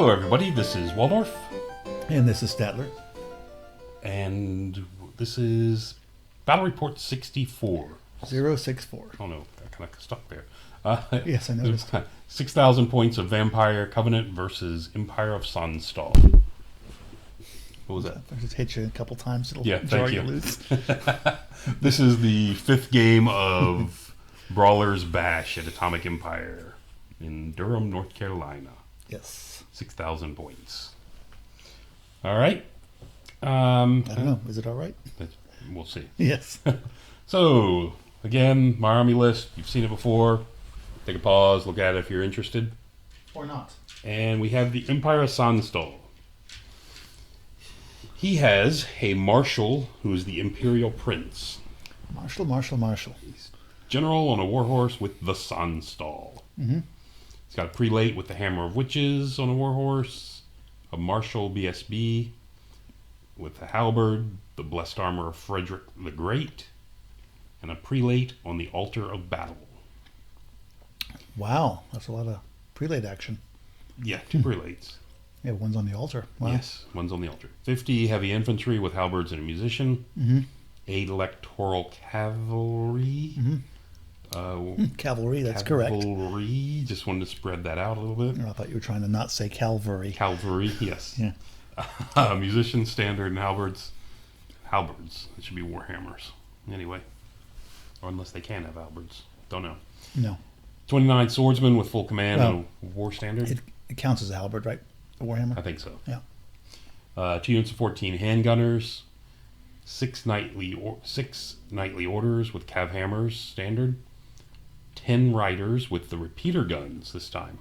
Hello, everybody. This is Waldorf, And this is Statler. and this is Battle Report 64. 064. Oh no, I kind of stuck there. Yes, I noticed. 6,000 points of Vampire Covenant versus Empire of Sonnstahl. What was that? I just hit you a couple times. It'll Yeah, jar thank you you. loose. This is the 5th game of Brawlers Bash at Atomic Empire in Durham, North Carolina. Yes. 6,000 points. All right. I don't know. Is it all right? We'll see. Yes. So, again, my army list. You've seen it before. Take a pause, look at it if you're interested. Or not. And we have the Empire of Sonnstahl. He has a marshal who is the Imperial Prince. Marshal. General on a warhorse with the Sonnstahl. Mm-hmm. He's got a prelate with the Hammer of Witches on a warhorse. A marshal BSB with the halberd, the blessed armor of Frederick the Great, and a prelate on the altar of battle. Wow. That's a lot of prelate action. Yeah, 2 prelates. Yeah, one's on the altar. Wow. Yes, one's on the altar. 50 heavy infantry with halberds and a musician. Mm-hmm. 8 electoral cavalry. Mm-hmm. Cavalry, that's correct. Cavalry. Just wanted to spread that out a little bit. I thought you were trying to not say Calvary. Cavalry, yes. Yeah. Musician, standard, and halberds. Halberds. It should be warhammers. Anyway. Or unless they can have halberds. Don't know. No. 29 swordsmen with full command Well, and a war standard. It counts as a halberd, right? A warhammer? I think so. Yeah. 2 units of 14 handgunners. 6 nightly orders with cav hammers standard. 10 riders with the repeater guns this time.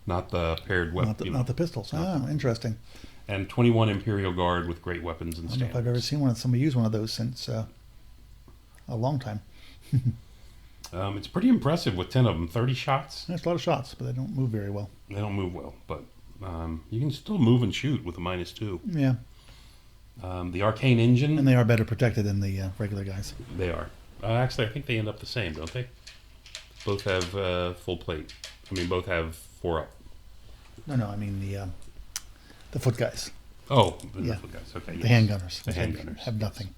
Not the paired weapon. Not the pistols. Interesting. And 21 Imperial Guard with great weapons and I don't know if I've standards. ever seen somebody use one of those since a long time. It's pretty impressive with 10 of them. 30 shots. There's a lot of shots, but they don't move very well. They don't move well, but you can still move and shoot with a -2. Yeah. The arcane engine. And they are better protected than the regular guys. They are. Actually, I think they end up the same, don't they? Both have full plate. I mean, both have 4 up. No, I mean the foot guys. Oh, the Yeah. foot guys. Okay, The yes. handgunners. The handgunners. Have nothing.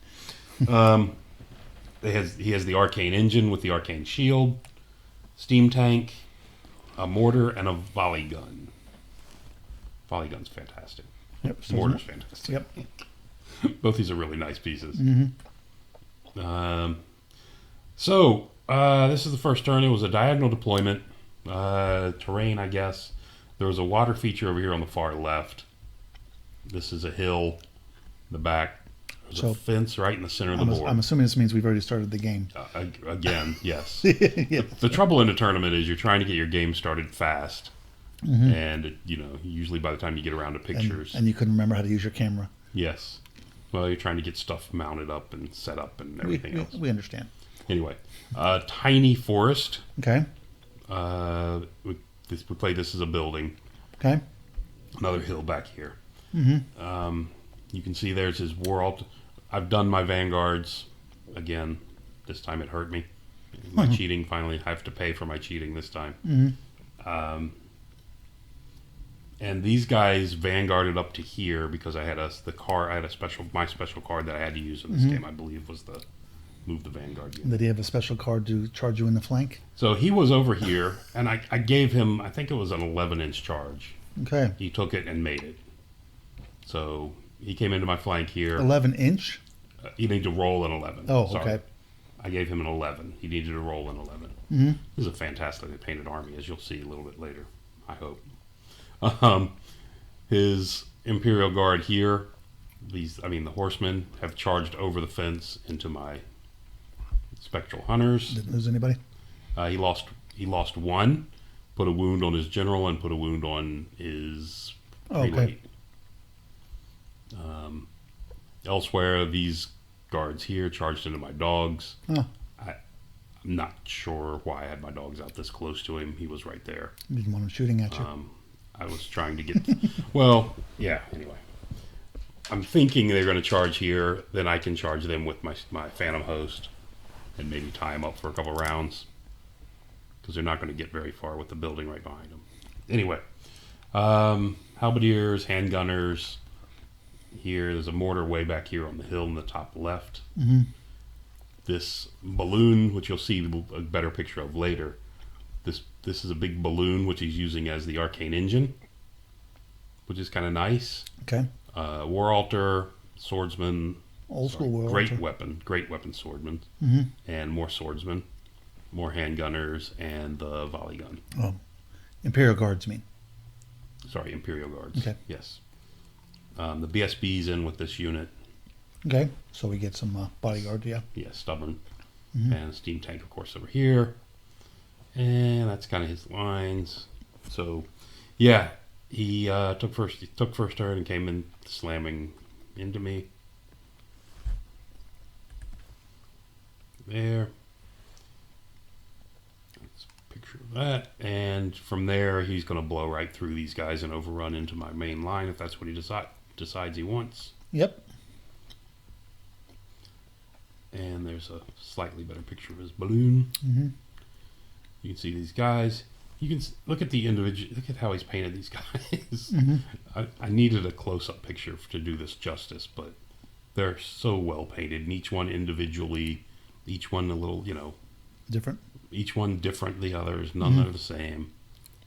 He has the arcane engine with the arcane shield, steam tank, a mortar, and a volley gun. Volley gun's fantastic. Yep. So Mortar's fantastic. Yep. Both these are really nice pieces. Mm-hmm. This is the first turn. It was a diagonal deployment. Terrain, I guess. There was a water feature over here on the far left. This is a hill in the back. There's a fence right in the center of the board. I'm assuming this means we've already started the game. Again, yes. Yeah. The trouble in a tournament is you're trying to get your game started fast. Mm-hmm. And, usually by the time you get around to pictures. And you couldn't remember how to use your camera. Yes. Well, you're trying to get stuff mounted up and set up and everything else. We understand. Anyway, tiny forest. Okay. We play this as a building. Okay. Another hill back here. Mm-hmm. You can see there's his war altar. I've done my vanguards. Again, this time it hurt me. My cheating, finally, I have to pay for my cheating this time. Mm-hmm. And these guys vanguarded up to here because I had my special card that I had to use in this game, I believe, was the move the vanguard unit. Did he have a special card to charge you in the flank? So he was over here, and I gave him, I think it was an 11-inch charge. Okay. He took it and made it. So he came into my flank here. 11-inch? You need to roll an 11. Oh, Sorry. okay. I gave him an 11. He needed to roll an 11. Mm-hmm. This is a fantastically painted army, as you'll see a little bit later, I hope. His Imperial Guard here, the horsemen have charged over the fence into my Spectral Hunters. Didn't lose anybody? He lost 1, put a wound on his general, and put a wound on his prelate. Okay. Elsewhere, these guards here charged into my dogs. Oh. I'm not sure why I had my dogs out this close to him. He was right there. You didn't want him shooting at you. I was trying to get... Well, yeah, anyway. I'm thinking they're going to charge here. Then I can charge them with my Phantom Host and maybe tie them up for a couple rounds. Because they're not going to get very far with the building right behind them. Anyway, Halberdiers, handgunners. Here, there's a mortar way back here on the hill in the top left. Mm-hmm. This balloon, which you'll see a better picture of later. This is a big balloon which he's using as the arcane engine, which is kind of nice. Okay. War altar, swordsman, Old school war great altar. weapon swordsman, Mm-hmm. and more swordsmen, more handgunners, and the volley gun. Oh, Imperial Guards, you mean? Sorry, Imperial Guards. Okay. Yes. The BSB's in with this unit. Okay. So we get some bodyguard, yeah. Yeah, stubborn. Mm-hmm. And steam tank, of course, over here. And that's kind of his lines. So, yeah, he took first turn and came in slamming into me. There. That's a picture of that. And from there, he's going to blow right through these guys and overrun into my main line if that's what he decides he wants. Yep. And there's a slightly better picture of his balloon. Mm-hmm. You can see these guys. You can look at the individual. Look at how he's painted these guys. Mm-hmm. I needed a close-up picture to do this justice, but they're so well painted, and each one individually, each one a little, Different. each one different the others. None Mm-hmm. are the same.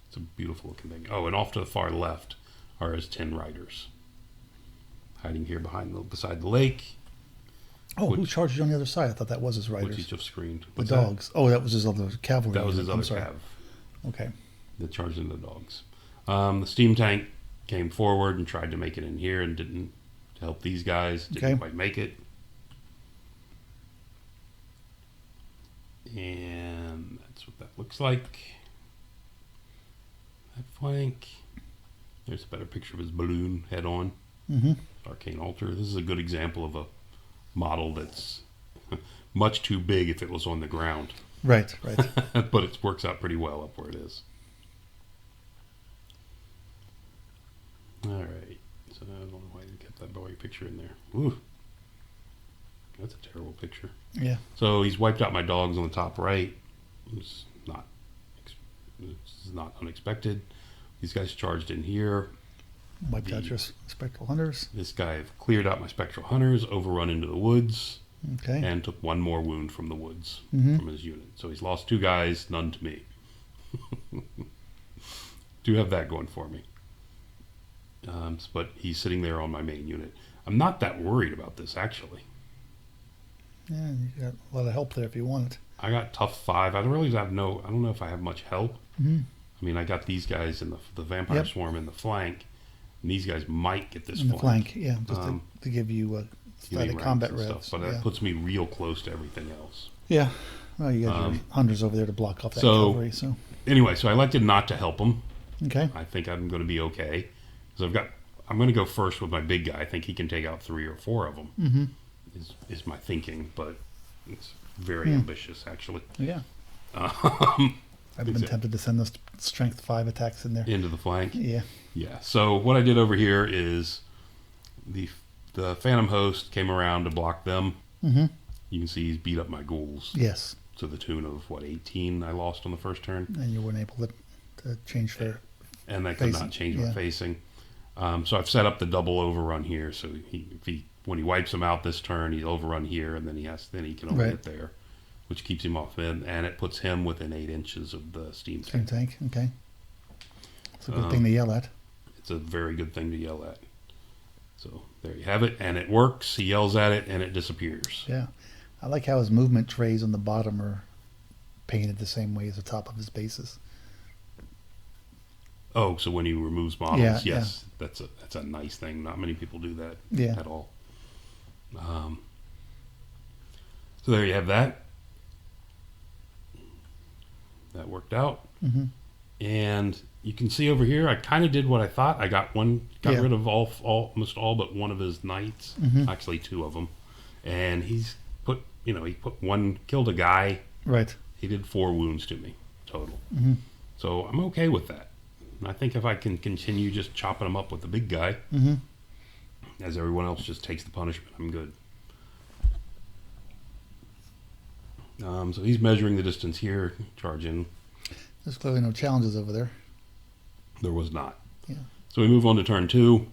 It's a beautiful looking thing. Oh, and off to the far left are his 10 riders, hiding here beside the lake, Oh, who Which- charged you on the other side? I thought that was his which he riders. just screened. The What's that? dogs. Oh, that was his other cavalry. That was his unit. I'm other sorry. cav Okay. that charged into the dogs. The steam tank came forward and tried to make it in here and didn't, to help these guys. Didn't Okay. quite make it. And that's what that looks like. That flank. There's a better picture of his balloon head on. Mm-hmm. Arcane altar. This is a good example of a model that's much too big if it was on the ground. Right, right. But it works out pretty well up where it is. All right. So I don't know why you kept that boy picture in there. Ooh. That's a terrible picture. Yeah. So he's wiped out my dogs on the top right. It's not unexpected. These guys charged in here. Wiped out your spectral hunters. This guy cleared out my spectral hunters, overrun into the woods, Okay. and took one more wound from the woods Mhm. from his unit. So he's lost 2 guys, none to me. Do have that going for me. But he's sitting there on my main unit. I'm not that worried about this, actually. Yeah, you got a lot of help there if you want it. I got tough 5. I don't know if I have much help. Mm-hmm. I mean, I got these guys in the vampire Yep. swarm in the flank, and these guys might get this In the flank, yeah, just Um, to give you give me static ranks combat and revs. but yeah. that puts me real close to everything else. Yeah. Well, you got your Um, hunters over there to block off that so- cavalry. So Anyway, so I elected not to help him. okay. I think I'm going to be okay. Because I'm going to go first with my big guy. I think he can take out 3 or 4 of them. Mm-hmm. Is my thinking, but it's very Hmm. ambitious, actually. Yeah. I've been Exactly. tempted to send those strength 5 attacks in there. Into the flank. Yeah. Yeah. So what I did over here is the Phantom Host came around to block them. Mm-hmm. You can see he's beat up my ghouls Yes. to the tune of 18 I lost on the first turn, And you weren't able to change their. and that could Facing, not change my yeah. facing. So I've set up the double overrun here. So when he wipes him out this turn, he'll overrun here, and then he can only Right. get there, which keeps him off in, and it puts him within 8 inches of the steam Steam tank. tank. Okay. It's a good thing to yell at. It's a very good thing to yell at. So there you have it, and it works. He yells at it, and it disappears. Yeah. I like how his movement trays on the bottom are painted the same way as the top of his bases. Oh, so when he removes models, Yeah, yes, that's a nice thing. Not many people do that Yeah. at all. So there you have that. That worked out, Mm-hmm. and you can see over here. I kind of did what I thought. I got Yeah. rid of almost all but one of his knights. Mhm. Actually, 2 of them, and he killed a guy. Right. He did 4 wounds to me total. Mm-hmm. So I'm okay with that. And I think if I can continue just chopping him up with the big guy, Mm-hmm. as everyone else just takes the punishment, I'm good. So he's measuring the distance here, charge in. There's clearly no challenges over there. There was not. Yeah. So we move on to turn 2.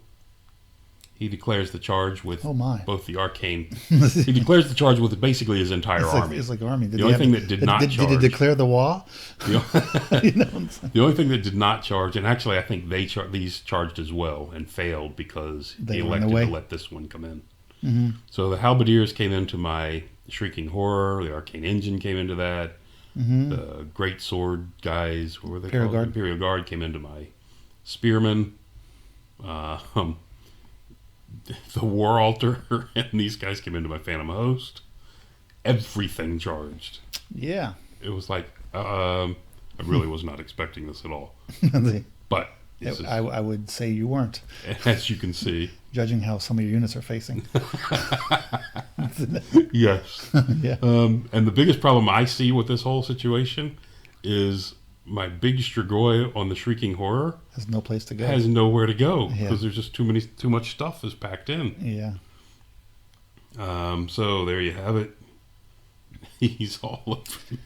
He declares the charge with Oh my. both the arcane. He declares the charge with basically his entire army. It's like army. The only thing that did not Did charge. he declare the war? The, You know what I'm saying? the only thing that did not charge, and actually I think these charged as well and failed because They he were in the elected to way. let this one come in. Mm-hmm. So the halberdiers came into my shrieking horror. The arcane engine came into that. Mm-hmm. The great sword guys, what were they Imperial called? Guard. Imperial Guard came into my spearmen. The war altar and these guys came into my phantom host. Everything charged. Yeah. It was like I really was not expecting this at all. But this is, I would say you weren't, as you can see, judging how some of your units are facing. yes. Yeah. And the biggest problem I see with this whole situation is my big Strigoi on the Shrieking Horror There's no place to go. has nowhere to go Yeah. because there's just too much stuff is packed in. Yeah. So there you have it. He's all over me.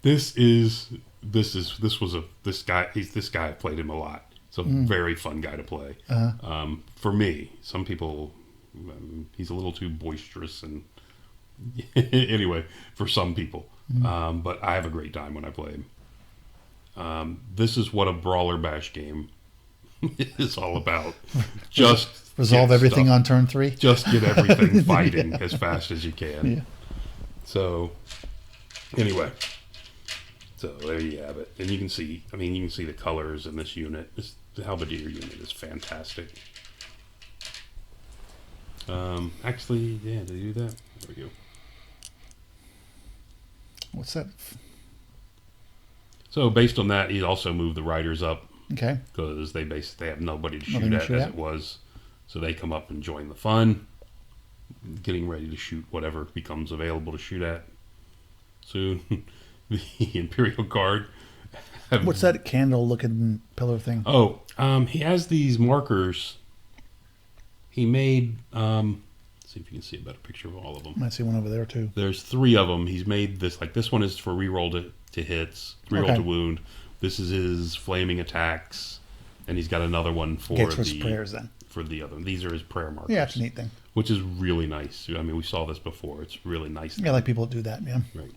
This guy. This guy. I played him a lot. It's a very fun guy to play. Uh-huh. For me, some people, he's a little too boisterous, and anyway, for some people. But I have a great time when I play him. This is what a brawler bash game is all about. Just Resolve get everything stuff. on turn 3. Just get everything fighting as fast as you can. Yeah. So, anyway, so there you have it, and you can see. I mean, you can see the colors in this unit. The halberdier unit is fantastic. Actually, yeah, did you do that? There we go. What's that? So based on that, he also moved the riders up Okay. because they have nobody to shoot Nothing to at shoot as at. it was. So they come up and join the fun, getting ready to shoot whatever becomes available to shoot at. Soon, the Imperial Guard. What's that candle-looking pillar thing? Oh, he has these markers. He made. See if you can see a better picture of all of them. I see one over there too. There's 3 of them. He's made this, like this one is for reroll to hits, reroll Okay. to wound. This is his flaming attacks, and he's got another one for Gates for the prayers then. for the other. These are his prayer markers. Yeah, it's a neat thing. which is really nice. I mean, we saw this before. It's really nice. Yeah, I like people that do that, yeah. Right.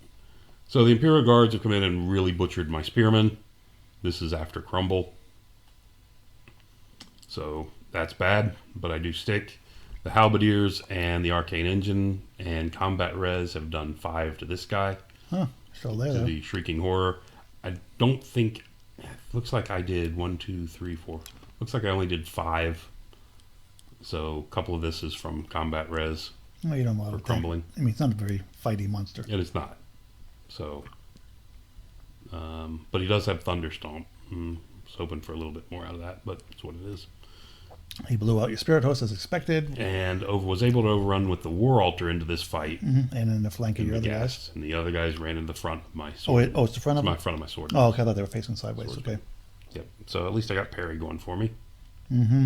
So the Imperial Guards have come in and really butchered my spearmen. This is after Crumble. So that's bad, but I do stick. The Halberdiers and the Arcane Engine and Combat Res have done 5 to this guy. Huh, still there To though. the Shrieking Horror. I don't think... Looks like I did 1, 2, 3, 4. Looks like I only did 5. So a couple of this is from Combat Res Well, you don't want for to Crumbling. I mean, it's not a very fighty monster. It is not. So, but he does have Thunderstomp. I was hoping for a little bit more out of that, but it's what it is. He blew out your Spirit Host as expected, And was able to overrun with the War Altar into this fight. and in the flank of in your the other guys. gas. And the other guys ran in the front of my Oh, sword. it's the front of my them? front of my sword. Oh, okay, I thought they were facing sideways. Sword. Okay. Yep. So at least I got parry going for me. Mm-hmm.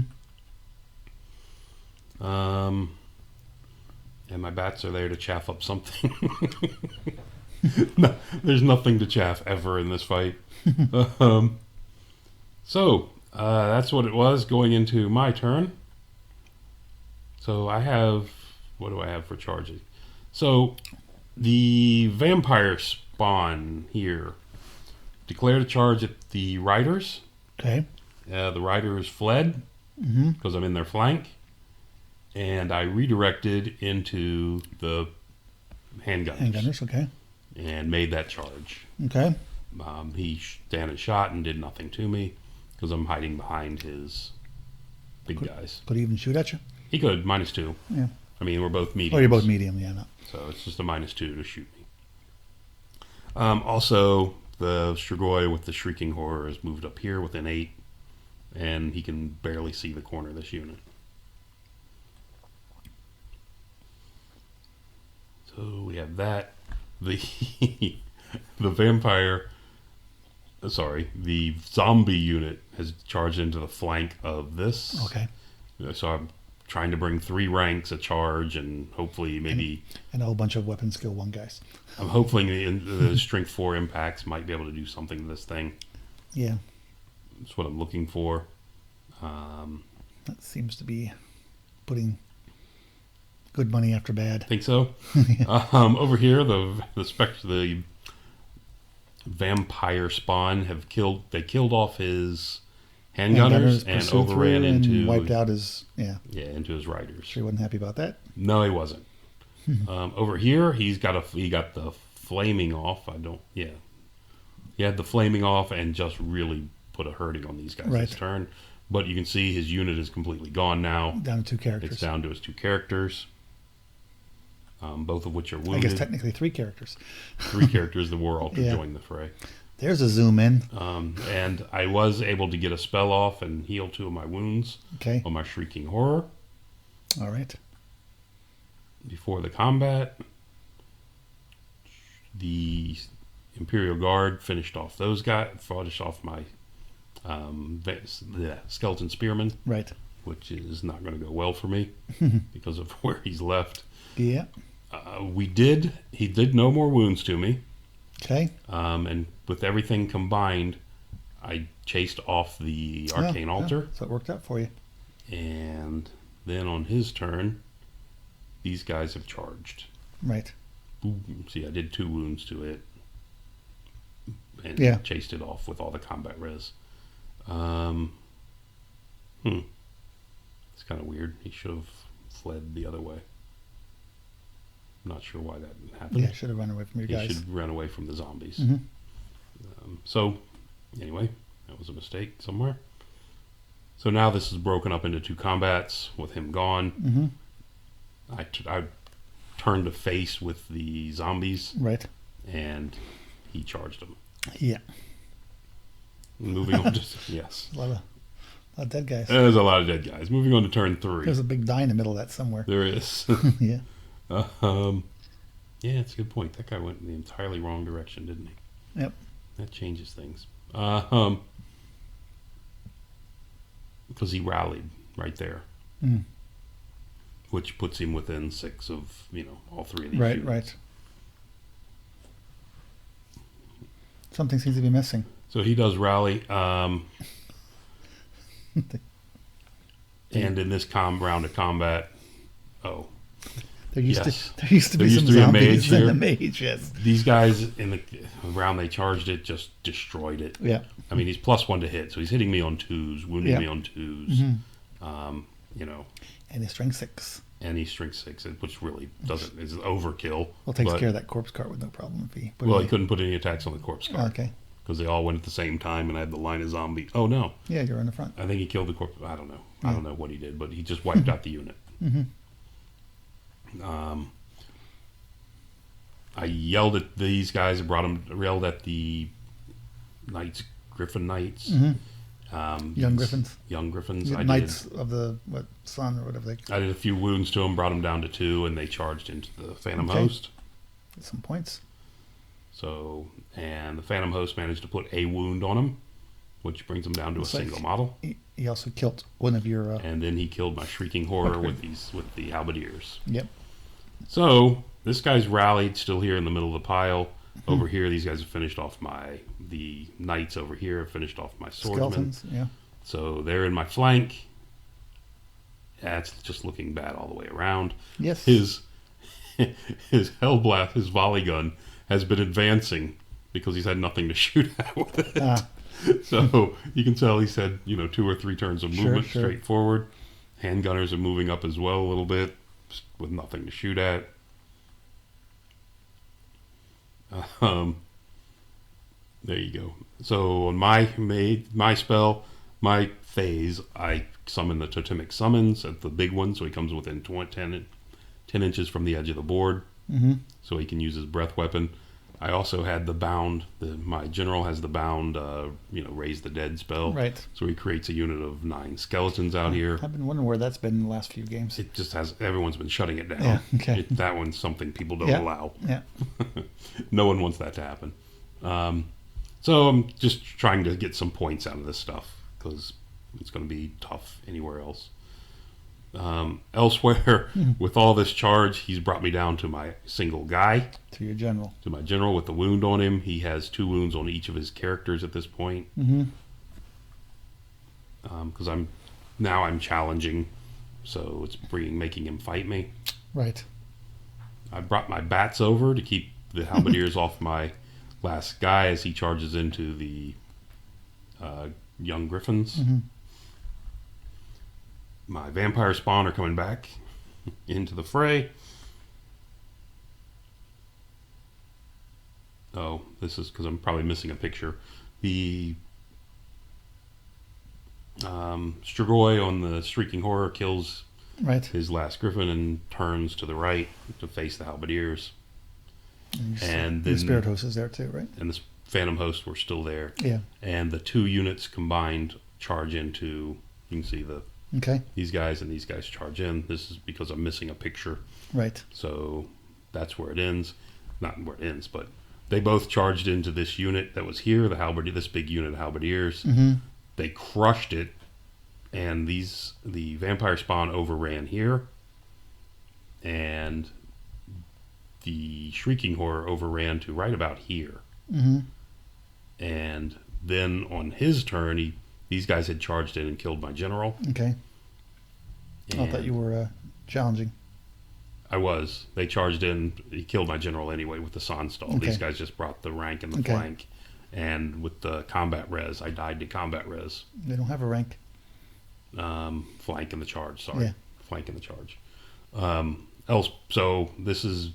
And my bats are there to chaff up something. No, there's nothing to chaff ever in this fight. So that's what it was going into my turn. So I have, what do I have for charging? So the vampire spawn here declared a charge at the riders. Okay. The riders fled Mm-hmm. because I'm in their flank, and I redirected into the handgunners Handgunners, okay. and made that charge. Okay. He ran and shot and did nothing to me because I'm hiding behind his big guys. Could he even shoot at you? He could, -2. Yeah. I mean, we're both mediums. Oh, you're both medium, yeah. No. So it's just a -2 to shoot me. Also, the Strigoi with the Shrieking Horror has moved up here within 8, and he can barely see the corner of this unit. So we have that. The the vampire, the zombie unit has charged into the flank of this. Okay. So I'm trying to bring 3 ranks, a charge, and hopefully maybe... And a whole bunch of weapon skill 1 guys. I'm hoping the strength 4 impacts might be able to do something to this thing. Yeah. That's what I'm looking for. That seems to be putting good money after bad. Think so? Over here, the vampire spawn they killed off his handgunners and pursued overran through and into wiped out his into his riders. Sure, he wasn't happy about that. No, he wasn't. Over here, he got the flaming off. He had the flaming off and just really put a hurting on these guys this turn. But you can see his unit is completely gone now. Down to 2 characters. It's down to his 2 characters, both of which are wounded. I guess technically 3 characters. 3 characters that were all to join the fray. There's a zoom in. And I was able to get a spell off and heal 2 of my wounds on my Shrieking Horror. All right. Before the combat, the Imperial Guard finished off those guys, finished off my Skeleton Spearman. Right. Which is not going to go well for me because of where he's left. Yeah. He did no more wounds to me. Okay. And with everything combined, I chased off the Arcane Altar. So it worked out for you. And then on his turn, these guys have charged. Right. Boom. See, I did 2 wounds to it. And chased it off with all the combat res. It's kind of weird. He should have fled the other way. I'm not sure why that happened. Yeah, should have run away from your guys. He should run away from the zombies. Mm-hmm. So, anyway, that was a mistake somewhere. So now this is broken up into 2 combats with him gone. Mm-hmm. I turned to face with the zombies. Right. And he charged them. Yeah. Moving on to... Yes. A lot of dead guys. There's a lot of dead guys. Moving on to turn 3. There's a big die in the middle of that somewhere. There is. Yeah. Yeah, it's a good point. That guy went in the entirely wrong direction, didn't he? Yep. That changes things. Because he rallied right there. Mm. Which puts him within 6 of, all 3 of these Right, units. right. Something seems to be missing. So he does rally. And in this round of combat, there used to be some a zombies mage here. and a mage, yes. These guys in the round they charged it just destroyed it. Yeah. I mean, he's +1 to hit, so he's hitting me on 2s, wounding me on 2s. Mm-hmm. And he's strength 6. And he's strength 6, which really is overkill. Well, takes care of that corpse cart with no problem. If he he couldn't put any attacks on the corpse cart. Okay. Because they all went at the same time, and I had the line of zombies. Oh no! Yeah, you're in the front. I think he killed the corpse. I don't know. I don't know what he did, but he just wiped out the unit. Mm-hmm. I yelled at these guys. Yelled at the Griffin Knights. Mm-hmm. Young Griffins. Young Griffins. Knights of the Sun or whatever they. I did a few wounds to them, brought them down to 2, and they charged into the Phantom Host. Get some points. So, and the Phantom Host managed to put a wound on him, which brings him down to a single model. He also killed one of your. And then he killed my Shrieking Horror with the halberdiers. Yep. So this guy's rallied, still here in the middle of the pile. Mm-hmm. Over here, these guys have finished off the knights. Over here have finished off my swordsmen. Skeletons, yeah. So they're in my flank. That's just looking bad all the way around. Yes. His Hellblast, his volley gun, has been advancing because he's had nothing to shoot at with it. So you can tell he's had 2 or 3 turns of movement straight forward. Handgunners are moving up as well a little bit with nothing to shoot at. There you go. So on my spell, my phase, I summon the Totemic Summons at the big one, so he comes within 10 inches from the edge of the board. Mm-hmm. So he can use his breath weapon. I also had the bound. My general has the bound, raise the dead spell. Right. So he creates a unit of 9 skeletons out here. I've been wondering where that's been in the last few games. It just has. Everyone's been shutting it down. Yeah. Okay. That one's something people don't allow. Yeah. No one wants that to happen. So I'm just trying to get some points out of this stuff because it's going to be tough anywhere else. Elsewhere, with all this charge, he's brought me down to my single guy. To your general. To my general with the wound on him. He has 2 wounds on each of his characters at this point. Mm-hmm. because I'm challenging, so it's making him fight me. Right. I brought my bats over to keep the halberdiers off my last guy as he charges into the young griffins. Mm-hmm. My vampire spawn are coming back into the fray. Oh, this is because I'm probably missing a picture. The Strigoi on the Shrieking Horror kills Right. his last griffin and turns to the right to face the halberdiers. And then the spirit host is there too, right? And the phantom host were still there. Yeah. And the two units combined charge into. You can see these guys and these guys charge in. This is because I'm missing a picture. Right. So that's where it ends. Not where it ends, but they both charged into this unit that was here. This big unit of halberdiers. Mm-hmm. They crushed it, and the vampire spawn overran here, and the Shrieking Horror overran to right about here. Mm-hmm. And then on his turn, these guys had charged in and killed my general. Okay. And I thought you were challenging. I was. They charged in. He killed my general anyway with the Sonnstahl. Okay. These guys just brought the rank and the flank. And with the combat res, I died to combat res. They don't have a rank. Flank and the charge, sorry. Yeah. Flank and the charge. So this is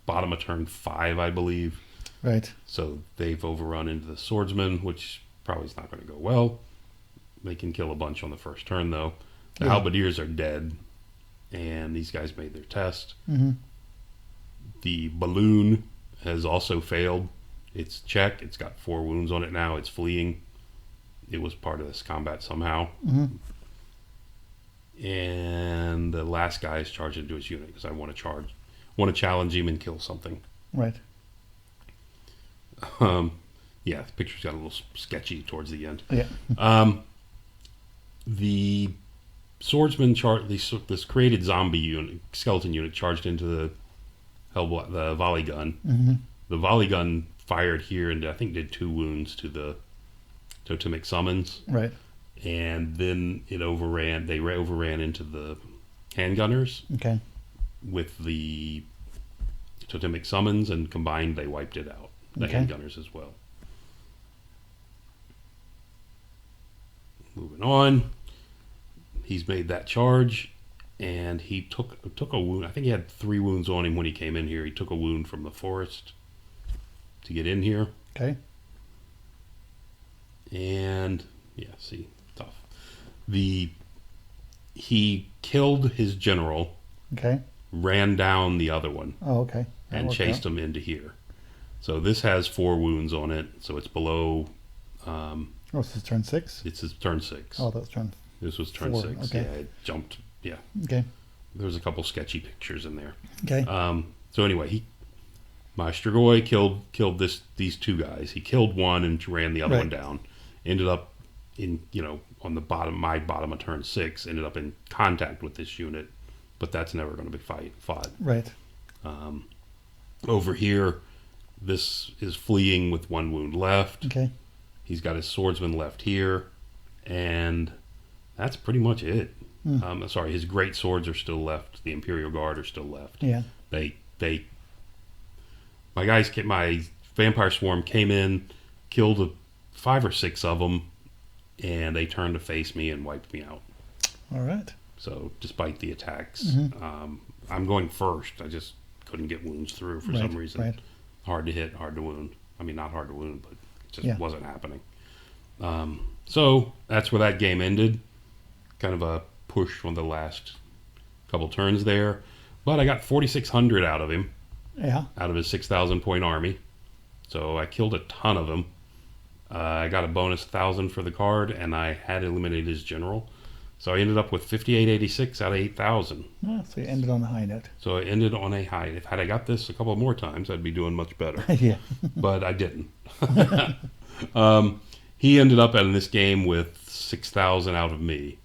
bottom of turn 5, I believe. Right. So they've overrun into the swordsman, which probably is not going to go well. They can kill a bunch on the first turn, though. The halberdiers are dead, and these guys made their test. Mm-hmm. The balloon has also failed. It's check. It's got 4 wounds on it now. It's fleeing. It was part of this combat somehow. Mm-hmm. And the last guy is charged into his unit because I want to challenge him and kill something. Right. Yeah, the picture's got a little sketchy towards the end. Yeah. The swordsman this created zombie unit, skeleton unit, charged into the volley gun. Mm-hmm. The volley gun fired here and I think did 2 wounds to the totemic summons. Right. And then it overran. They overran into the handgunners. Okay. With the totemic summons, and combined they wiped it out. The handgunners as well. Moving on. He's made that charge, and he took a wound. I think he had 3 wounds on him when he came in here. He took a wound from the forest to get in here. Okay. And yeah, see, tough. He killed his general. Okay. Ran down the other one. Oh, okay. And chased him into here. So this has 4 wounds on it. So it's below. This is turn 6. It's his turn 6. Oh, that's turn. This was turn 4. 6. Okay. Yeah, it jumped. Yeah. Okay. There's a couple sketchy pictures in there. Okay. So anyway, my Strigoi killed these 2 guys. He killed one and ran the other one down. Ended up on the my bottom of turn 6. Ended up in contact with this unit, but that's never going to be fought. Right. Over here, this is fleeing with 1 wound left. Okay. He's got his swordsman left here, and that's pretty much it. Sorry, his great swords are still left. The Imperial Guard are still left. Yeah. My vampire swarm came in, killed 5 or 6 of them, and they turned to face me and wiped me out. All right. So despite the attacks, Mm-hmm. I'm going first. I just couldn't get wounds through for some reason. Right. Hard to hit, hard to wound. I mean, not hard to wound, but it just wasn't happening. So that's where that game ended. Kind of a push on the last couple turns there. But I got 4,600 out of him. Yeah. Out of his 6,000 point army. So I killed a ton of them. I got a bonus 1,000 for the card, and I had eliminated his general. So I ended up with 5886 out of 8,000. Oh, so you ended on a high note. So I ended on a high. If had I got this a couple more times, I'd be doing much better. Yeah. But I didn't. He ended up in this game with 6,000 out of me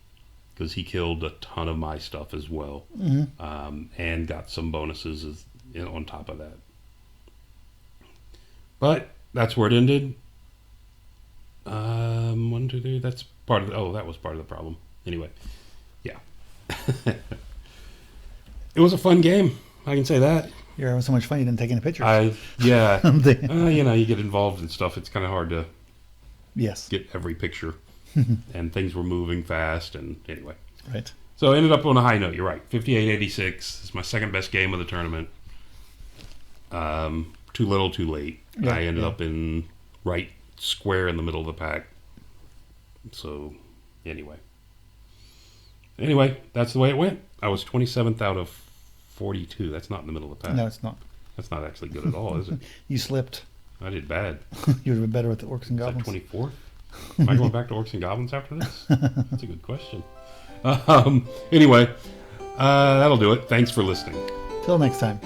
because he killed a ton of my stuff as well, and got some bonuses on top of that. But that's where it ended. 1, 2, 3. That's part of the, that was part of the problem. Anyway, yeah. It was a fun game. I can say that. You're having so much fun you didn't take any pictures. Yeah. You get involved in stuff. It's kind of hard to Yes. get every picture. And things were moving fast. And anyway. Right. So I ended up on a high note. You're right. 58-86. It's my second best game of the tournament. Too little, too late. Yeah, I ended up in right square in the middle of the pack. So anyway, that's the way it went. I was 27th out of 42. That's not in the middle of the pack. No, it's not. That's not actually good at all, is it? You slipped. I did bad. You would have been better with the Orcs and Goblins. Is that 24th? Am I going back to Orcs and Goblins after this? That's a good question. Anyway, that'll do it. Thanks for listening. Till next time.